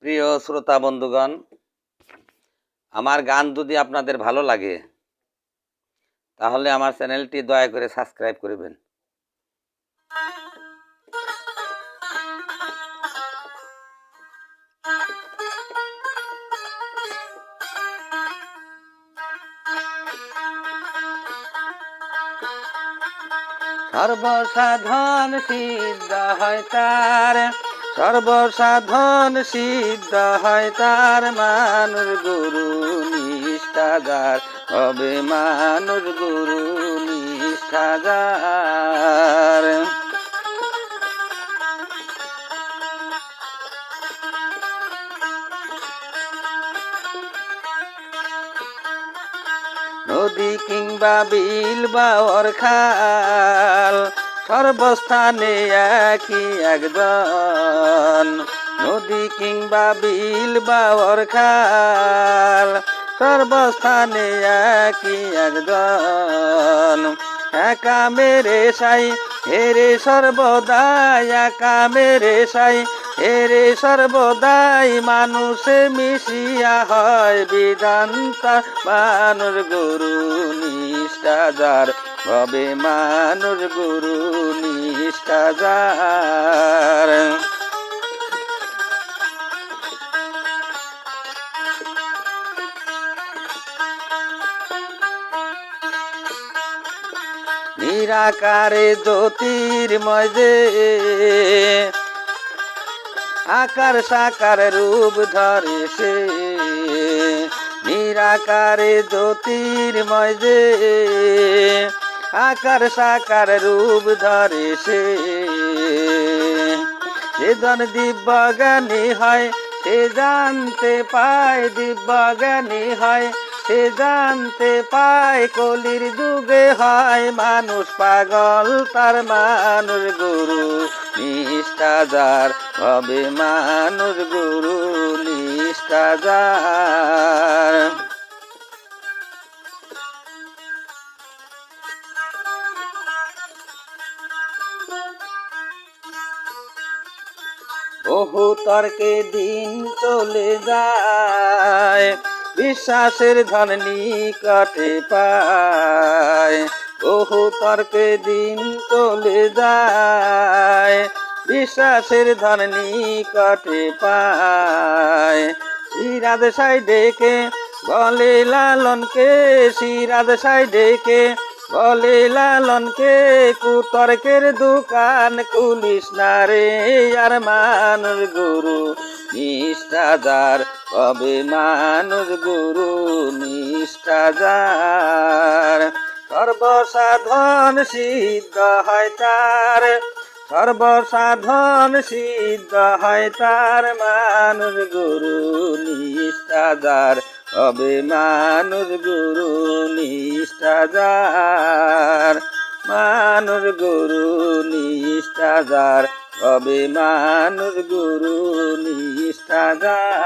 প্রিয় শ্রোতা বন্ধুগণ, আমার গান যদি আপনাদের ভালো লাগে তাহলে আমার চ্যানেলটি দয়া করে সাবস্ক্রাইব করবেন। সর্বসাধন সিদ্ধ হয় তার, সর্বসাধন সিদ্ধ হয় তার, মানুষ গুরু নিষ্ঠাদার হবে, মানুষ গুরু নিষ্ঠাদার। নদী কিংবা বিল বা খাল, সর্বস্থানে একই একজন। নদী কিংবা বিল বা খাল, সর্বস্থানে একই একজন। একা মেরে সাই হেরে সর্বদাই, একা মেরে সাই হেরে সর্বদাই, মানুষে মিশিয়া হয় বিধান্তা, মানুষ গুরু নিষ্ঠাদার হবে, মানুষ গুরু নিষ্ঠাদার। নিরাকারে জ্যোতির্ময় যে আকার সাকার রূপ ধরে সে, নিরাকারে জ্যোতির্ময় যে আকার সাকার রূপ ধরে সে। যেজন দিব্যজ্ঞানী হয় সে জানতে পায়, দিব্যজ্ঞানী হয় সে জানতে পায়, কলির যুগে হয় মানুষ পাগল, তার মানুষ গুরু নিষ্ঠাদার হবে, মানুষ গুরু নিষ্ঠাদার। বহু তর্কে দিন চলে যায়, বিশ্বাসের ধন নিকটে পায়। বহু তর্কে দিন চলে যায়, বিশ্বাসের ধন নিকটে পায়। সিরাজ সাই ডেকে বলে লালনকে, সিরাজ সাই ডেকে বলে লালনকে, কুতর্কের দোকান খুলিস না রে, আর মানুষ গুরু নিষ্ঠাদার হবে, মানুষ গুরু নিষ্ঠাদার। সর্বসাধন সিদ্ধ হয় তার, সর্বসাধন সিদ্ধ হয় তার, মানুষ গুরু নিষ্ঠাদার হবে, মানুষ গুরু নিষ্ঠাদার, মানুষ গুরু নিষ্ঠাদার হবে, মানুষ গুরু নিষ্ঠাদার।